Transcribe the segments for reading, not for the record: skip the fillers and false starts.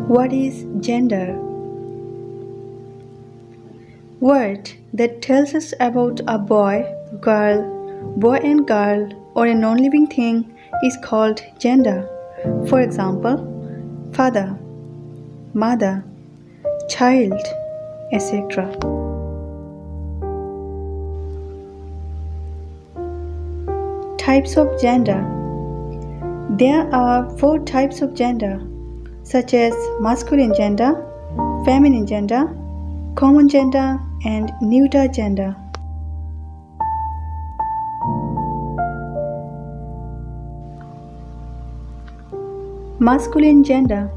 What is gender? Word that tells us about a boy and girl, or a non-living thing is called gender. For example, father, mother, child, etc. Types of gender. There are 4 types of gender, such as masculine gender, feminine gender, common gender, and neuter gender. Masculine gender.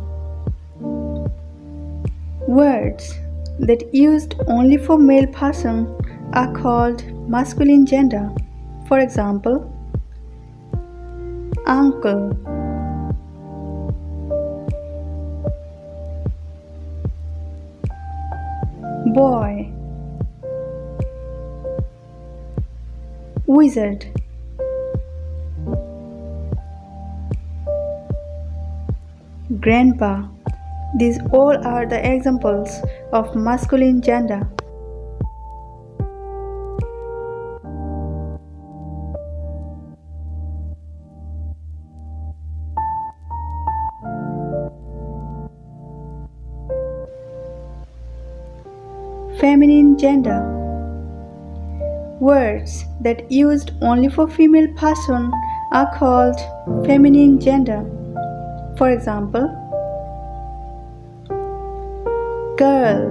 Words that used only for male person are called masculine gender. For example, uncle, boy, wizard, grandpa. These all are the examples of masculine gender. Feminine gender. Words that used only for female person are called feminine gender. For example, girl,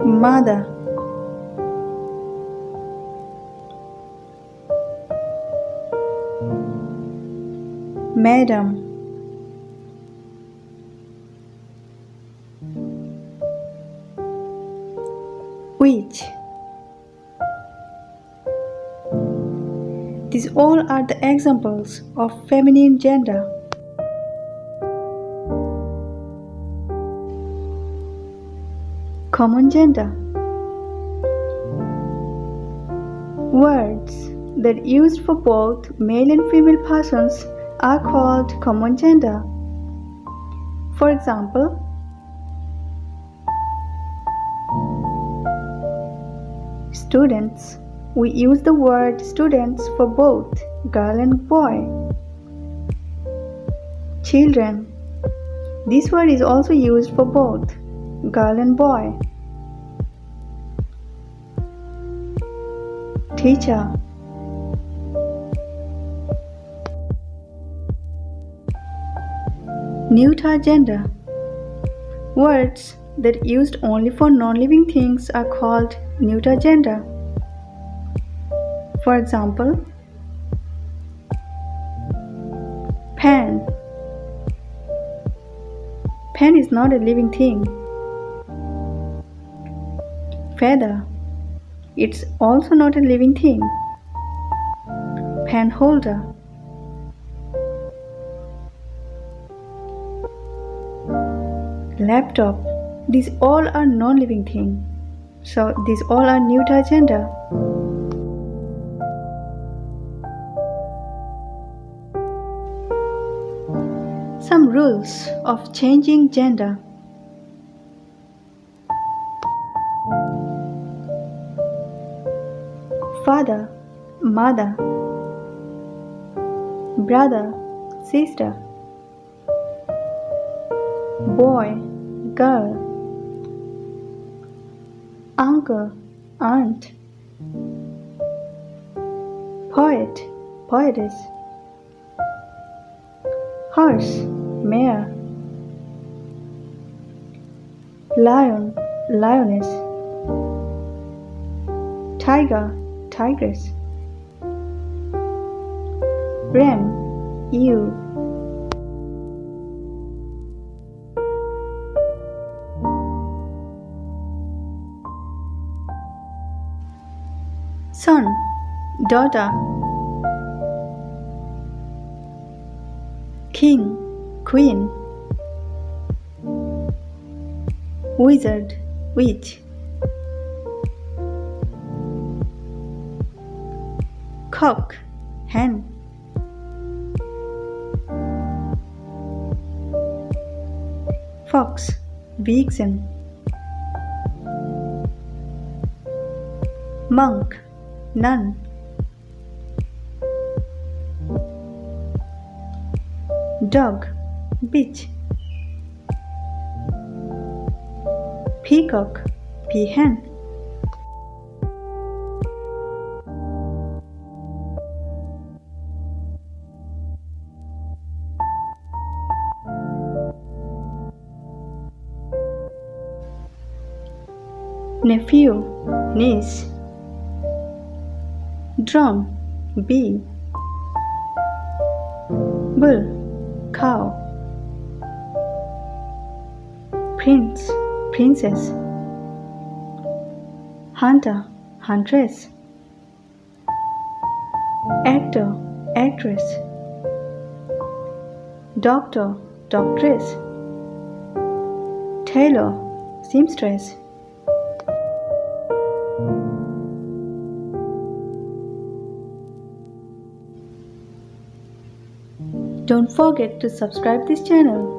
mother, madam, witch. These all are the examples of feminine gender. Common gender. Words that used for both male and female persons are called common gender. For example, students. We use the word students for both girl and boy. Children. This word is also used for both girl and boy. Teacher. Neuter gender. Words that used only for non-living things are called neuter gender. For example, pen. Pen is not a living thing. Feather. It's also not a living thing. Pen holder. Laptop. These all are non-living things. So these all are neuter gender. Some rules of changing gender. Father, mother, brother, sister, boy, girl, uncle, aunt, poet, poetess, horse, mare, lion, lioness, tiger, tigress, ram, ewe, son, daughter, king, queen, wizard, witch, Cock, hen. Fox, vixen. Monk, nun. Dog, bitch. Peacock, peahen. Nephew, niece. Drum, bee. Bull, cow. Prince, princess. Hunter, huntress. Actor, actress. Doctor, doctress. Tailor, seamstress. Don't forget to subscribe this channel.